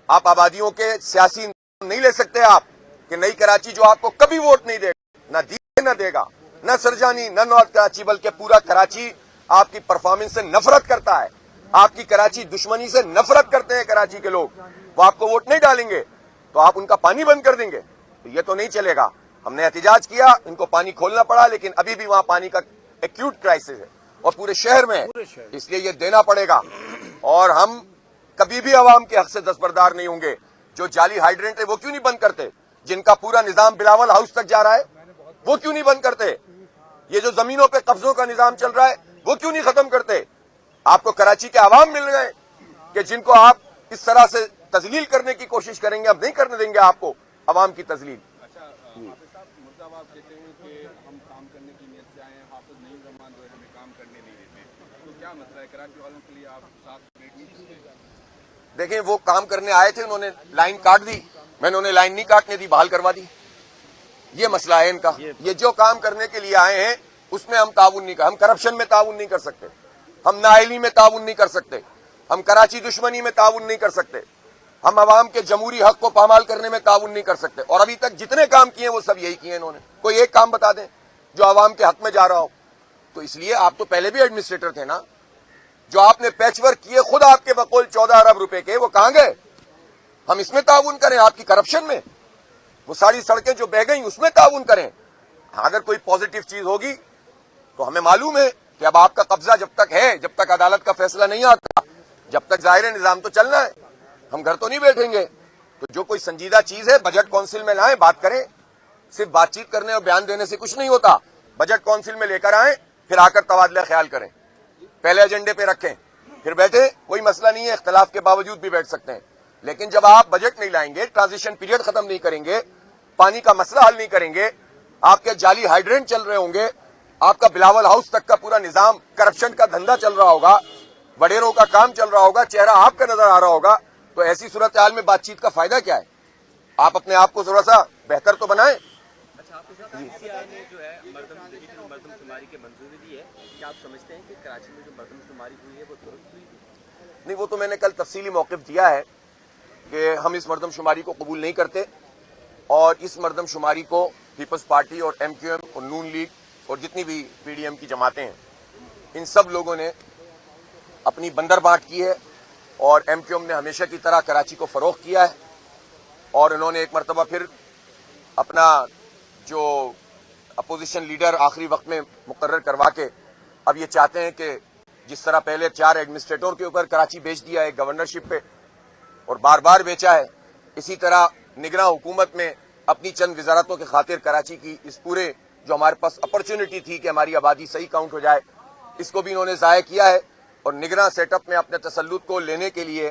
آپ آبادیوں کے سیاسی نہیں لے سکتے آپ کہ نئی کراچی جو آپ کو کبھی ووٹ نہیں دے گا، نہ دے گا، نہ سرجانی نہ نارتھ کراچی، بلکہ پورا کراچی آپ کی پرفارمنس سے نفرت کرتا ہے، آپ کی کراچی دشمنی سے نفرت کرتے ہیں کراچی کے لوگ، وہ آپ کو ووٹ نہیں ڈالیں گے تو آپ ان کا پانی بند کر دیں گے، تو یہ تو نہیں چلے گا۔ ہم نے احتجاج کیا، ان کو پانی کھولنا پڑا، لیکن ابھی بھی وہاں پانی کا ایکیوٹ کرائسس ہے اور پورے شہر میں ہے، اس لیے یہ دینا پڑے گا، اور ہم کبھی بھی عوام کے حق سے دستبردار نہیں ہوں گے۔ جو جعلی ہائیڈرنٹ ہے وہ کیوں نہیں بند کرتے؟ جن کا پورا نظام بلاول ہاؤس تک جا رہا ہے وہ کیوں نہیں بند کرتے؟ یہ جو زمینوں پہ قبضوں کا نظام چل رہا ہے وہ کیوں نہیں ختم کرتے؟ آپ کو کراچی کے عوام مل گئے کہ جن کو آپ اس طرح سے تذلیل کرنے کی کوشش کریں گے، اب نہیں کرنے دیں گے آپ کو عوام کی تذلیل۔ حافظ صاحب، مرزا آپ کہتے ہیں کہ ہم کام کرنے کی نیت سے آئے ہیں، حافظ نعیم رحمان جو ہے ہمیں کام کرنے نہیں دیتے، تو کیا مسئلہ ہے؟ کراچی والوں کے لیے آپ ساتھ بیٹھ نہیں سکتے؟ دیکھیں، وہ کام کرنے آئے تھے، انہوں نے لائن کاٹ دی، میں نے انہیں لائن نہیں کاٹنے دی، بحال کروا دی۔ یہ مسئلہ ہے ان کا۔ یہ جو کام کرنے کے لیے آئے ہیں اس میں ہم تعاون نہیں کر، ہم کرپشن میں تعاون نہیں کر سکتے، ہم نااہلی میں تعاون نہیں کر سکتے، ہم کراچی دشمنی میں تعاون نہیں کر سکتے، ہم عوام کے جمہوری حق کو پامال کرنے میں تعاون نہیں کر سکتے، اور ابھی تک جتنے کام کیے ہیں وہ سب یہی کیے انہوں نے۔ کوئی ایک کام بتا دیں جو عوام کے حق میں جا رہا ہو۔ تو اس لیے آپ تو پہلے بھی ایڈمنسٹریٹر تھے نا، جو آپ نے پیچ ورک کیے خود آپ کے بقول 14 ارب روپے کے، وہ کہاں گئے؟ ہم اس میں تعاون کریں، آپ کی کرپشن میں، وہ ساری سڑکیں جو بہ گئیں اس میں تعاون کریں۔ اگر کوئی پازیٹو چیز ہوگی تو ہمیں معلوم ہے کہ اب آپ کا قبضہ جب تک ہے، جب تک عدالت کا فیصلہ نہیں آتا، جب تک ظاہر نظام تو چلنا ہے، ہم گھر تو نہیں بیٹھیں گے۔ تو جو کوئی سنجیدہ چیز ہے بجٹ کونسل میں لائیں، بات کریں، صرف بات چیت کرنے اور بیان دینے سے کچھ نہیں ہوتا۔ بجٹ کونسل میں لے کر آئیں، پھر آ کر تبادلہ خیال کریں، پہلے ایجنڈے پہ رکھیں، پھر بیٹھے، کوئی مسئلہ نہیں ہے، اختلاف کے باوجود بھی بیٹھ سکتے ہیں۔ لیکن جب آپ بجٹ نہیں لائیں گے، ٹرانزیشن پیریڈ ختم نہیں کریں گے، پانی کا مسئلہ حل نہیں کریں گے، آپ کے جعلی ہائیڈرنٹ چل رہے ہوں گے، آپ کا بلاول ہاؤس تک کا پورا نظام کرپشن کا دھندا چل رہا ہوگا، وڈیروں کا کام چل رہا ہوگا، چہرہ آپ کا نظر آ رہا ہوگا، تو ایسی صورتحال میں بات چیت کا فائدہ کیا ہے؟ آپ اپنے آپ کو تھوڑا سا بہتر تو بنائیں۔ اچھا، آپ نے جو ہے مردم شماری کی منظوری دی ہے، کیا آپ سمجھتے ہیں کہ کراچی میں جو مردم شماری ہوئی ہے وہ درست ہوئی تھی؟ نہیں، وہ تو میں نے کل تفصیلی موقف دیا ہے کہ ہم اس مردم شماری کو قبول نہیں کرتے، اور اس مردم شماری کو پیپلز پارٹی اور ایم کیو ایم اور نون لیگ اور جتنی بھی پی ڈی ایم کی جماعتیں ہیں، ان سب لوگوں نے اپنی بندر بانٹ کی ہے، اور ایم کیو ایم نے ہمیشہ کی طرح کراچی کو فروغ کیا ہے، اور انہوں نے ایک مرتبہ پھر اپنا جو اپوزیشن لیڈر آخری وقت میں مقرر کروا کے اب یہ چاہتے ہیں کہ جس طرح پہلے 4 ایڈمنسٹریٹور کے اوپر کراچی بیچ دیا ہے گورنرشپ پہ اور بار بار بیچا ہے، اسی طرح نگراں حکومت میں اپنی چند وزارتوں کی خاطر کراچی کی اس پورے جو ہمارے پاس اپرچونٹی تھی کہ ہماری آبادی صحیح کاؤنٹ ہو جائے، اس کو بھی انہوں نے ضائع کیا ہے، اور نگراں سیٹ اپ میں اپنے تسلط کو لینے کے لیے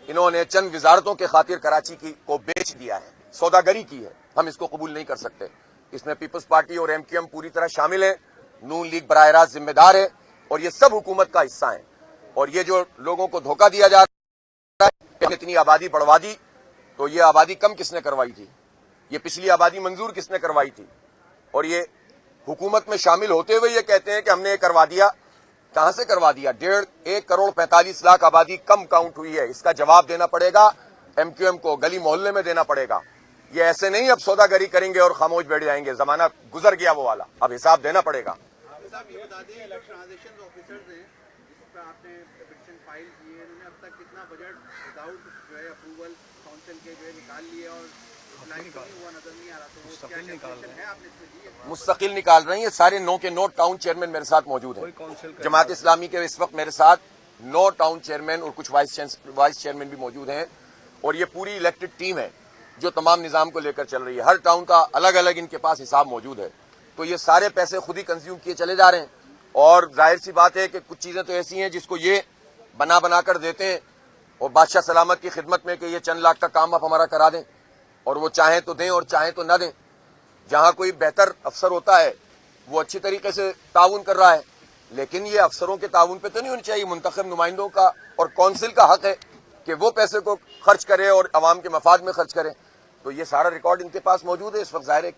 انہوں نے چند وزارتوں کے خاطر کراچی کو بیچ دیا ہے، سوداگری کی ہے۔ ہم اس کو قبول نہیں کر سکتے۔ اس میں پیپلز پارٹی اور ایم کیو ایم پوری طرح شامل ہیں، نون لیگ براہ راست ذمہ دار ہے، اور یہ سب حکومت کا حصہ ہیں، اور یہ جو لوگوں کو دھوکہ دیا جا رہا ہے کہ اتنی آبادی بڑھوا دی، تو یہ آبادی کم کس نے کروائی تھی؟ یہ پچھلی آبادی منظور کس نے کروائی تھی؟ اور یہ حکومت میں شامل ہوتے ہوئے یہ کہتے ہیں کہ ہم نے یہ کروا دیا۔ کہاں سے کروا دیا؟ 1.5 کروڑ 45 لاکھ آبادی کم کاؤنٹ ہوئی ہے، اس کا جواب دینا پڑے گا ایم کیو ایم کو، گلی محلے میں دینا پڑے گا۔ یہ ایسے نہیں اب سوداگری کریں گے اور خاموش بیٹھ جائیں گے، زمانہ گزر گیا وہ والا، اب حساب دینا پڑے گا۔ صاحب یہ بتا دیں، ٹرانزیکشن آفیسرز ہیں جس پر آپ نے پٹیشن فائل کی ہے، انہوں نے اب تک کتنا بجٹ وداؤٹ جو ہے اپروول کاؤنسل کے جو ہے نکال لیا اور ہوا نظر نہیں آ رہا، تو مستقل نکال رہے ہیں؟ آپ نے اس میں دی ہے مستقل نکال رہی ہیں، سارے 9 کے 9 ٹاؤن چیئرمین میرے ساتھ موجود ہیں، جماعت اسلامی کے اس وقت میرے ساتھ 9 ٹاؤن چیئرمین اور کچھ وائس چیئرمین بھی موجود ہیں، اور یہ پوری الیکٹڈ ٹیم ہے جو تمام نظام کو لے کر چل رہی ہے۔ ہر ٹاؤن کا الگ الگ ان کے پاس حساب موجود ہے، تو یہ سارے پیسے خود ہی کنزیوم کیے چلے جا رہے ہیں، اور ظاہر سی بات ہے کہ کچھ چیزیں تو ایسی ہیں جس کو یہ بنا کر دیتے ہیں، اور بادشاہ سلامت کی خدمت میں کہ یہ چند لاکھ کا کام آپ ہمارا کرا دیں، اور وہ چاہیں تو دیں اور چاہیں تو نہ دیں۔ جہاں کوئی بہتر افسر ہوتا ہے وہ اچھی طریقے سے تعاون کر رہا ہے، لیکن یہ افسروں کے تعاون پہ تو نہیں ہونی چاہیے، منتخب نمائندوں کا اور کونسل کا حق ہے کہ وہ پیسے کو خرچ کرے اور عوام کے مفاد میں خرچ کرے۔ تو یہ سارا ریکارڈ ان کے پاس موجود ہے، اس وقت ظاہر ہے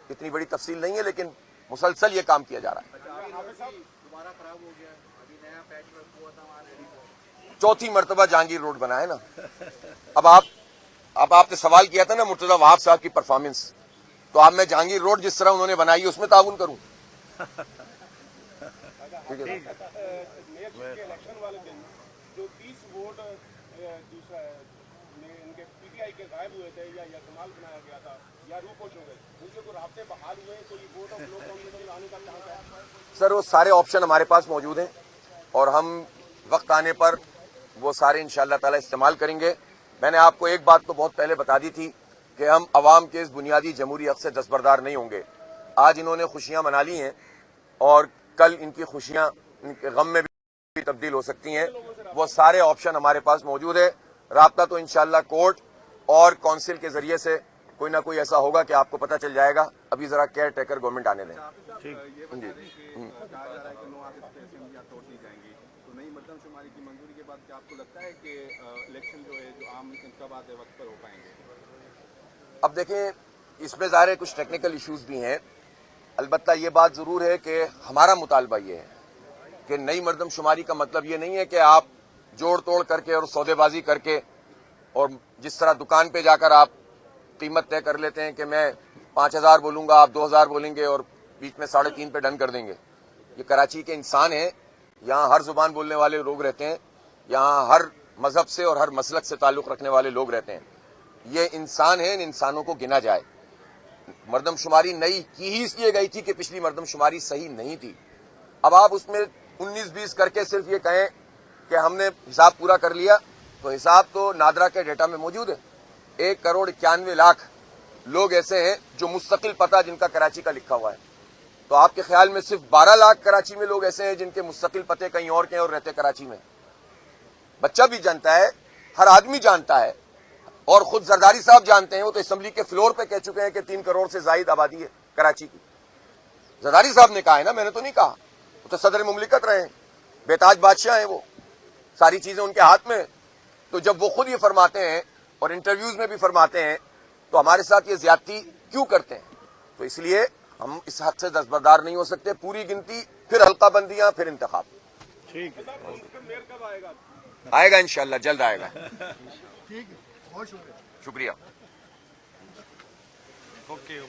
اتنی بڑی تفصیل نہیں ہے، لیکن مسلسل یہ کام کیا جا رہا ہے۔ دوبارہ خراب ہو گیا، ابھی نیا پیچ ورک ہوا تھا وہاں، چوتھی مرتبہ جہانگیر روڈ بنا ہے نا، اب آپ اب آپ نے سوال کیا تھا نا مرتضی وہاب صاحب کی پرفارمنس، تو اب میں جہانگیر روڈ جس طرح انہوں نے بنائی ہے اس میں تعاون کروں. ٹھیک ہے. الیکشن والے دن جو 30 ووٹ دوسرا ان کے پی ٹی آئی کے غائب ہوئے تھے یا کمال بنایا گیا تھا یا روپوش ہو گئے، ان سے کوئی رابطے بحال ہوئے، کوئی ووٹ آف لو کاؤنٹ آنے کا چانس ہے؟ سر وہ سارے آپشن ہمارے پاس موجود ہیں اور ہم وقت آنے پر وہ سارے انشاءاللہ تعالی استعمال کریں گے. میں نے آپ کو ایک بات تو بہت پہلے بتا دی تھی کہ ہم عوام کے اس بنیادی جمہوری حق سے دستبردار نہیں ہوں گے. آج انہوں نے خوشیاں منا لی ہیں اور کل ان کی خوشیاں ان کے غم میں بھی تبدیل ہو سکتی ہیں. وہ سارے آپشن ہمارے پاس موجود ہے. رابطہ تو انشاءاللہ کورٹ اور کونسل کے ذریعے سے کوئی نہ کوئی ایسا ہوگا کہ آپ کو پتہ چل جائے گا. ابھی ذرا کیئر ٹیکر گورنمنٹ آنے دیں. کہا جا رہا ہے کہ 9 اگست پہ اسمبلیاں توڑ دی جائیں گی، تو نئی مردم شماری کی منظوری کے بعد کیا آپ کو لگتا ہے کہ الیکشن جو ہے جو عام انتخابات ہے وقت پر ہو پائیں گے؟ اب دیکھیں اس میں ظاہر ہے کچھ ٹیکنیکل ایشوز بھی ہیں. البتہ یہ بات ضرور ہے کہ ہمارا مطالبہ یہ ہے کہ نئی مردم شماری کا مطلب یہ نہیں ہے کہ آپ جوڑ توڑ کر کے اور سودے بازی کر کے اور جس طرح دکان پہ جا کر آپ قیمت طے کر لیتے ہیں کہ میں 5000 بولوں گا، آپ 2000 بولیں گے اور بیچ میں 3.5 پہ ڈن کر دیں گے. یہ کراچی کے انسان ہیں، یہاں ہر زبان بولنے والے لوگ رہتے ہیں، یہاں ہر مذہب سے اور ہر مسلک سے تعلق رکھنے والے لوگ رہتے ہیں. یہ انسان ہیں، ان انسانوں کو گنا جائے. مردم شماری نئی کی ہی اس لیے گئی تھی کہ پچھلی مردم شماری صحیح نہیں تھی. اب آپ اس میں 19-20 کر کے صرف یہ کہیں کہ ہم نے حساب پورا کر لیا، تو حساب تو نادرا کے ڈیٹا میں موجود ہے. 1,91,00,000 لوگ ایسے ہیں جو مستقل پتہ جن کا کراچی کا لکھا ہوا ہے. تو آپ کے خیال میں صرف 12 لاکھ کراچی میں لوگ ایسے ہیں جن کے مستقل پتے کہیں اور کے اور رہتے کراچی میں؟ بچہ بھی جانتا ہے، ہر آدمی جانتا ہے، اور خود زرداری صاحب جانتے ہیں. وہ تو اسمبلی کے فلور پہ کہہ چکے ہیں کہ 3 کروڑ سے زائد آبادی ہے کراچی کی. زرداری صاحب نے کہا ہے نا، میں نے تو نہیں کہا. وہ تو صدر مملکت رہے ہیں، بے تاج بادشاہ ہیں، وہ ساری چیزیں ان کے ہاتھ میں. تو جب وہ خود یہ فرماتے ہیں اور انٹرویوز میں بھی فرماتے ہیں تو ہمارے ساتھ یہ زیادتی کیوں کرتے ہیں؟ تو اس لیے ہم اس حق سے دستبردار نہیں ہو سکتے. پوری گنتی، پھر حلقہ بندیاں، پھر انتخاب. ٹھیک ہے. میئر کب آئے گا؟ آئے گا انشاءاللہ، جلد آئے گا. ٹھیک ہے، بہت شکریہ. شکریہ. اوکے.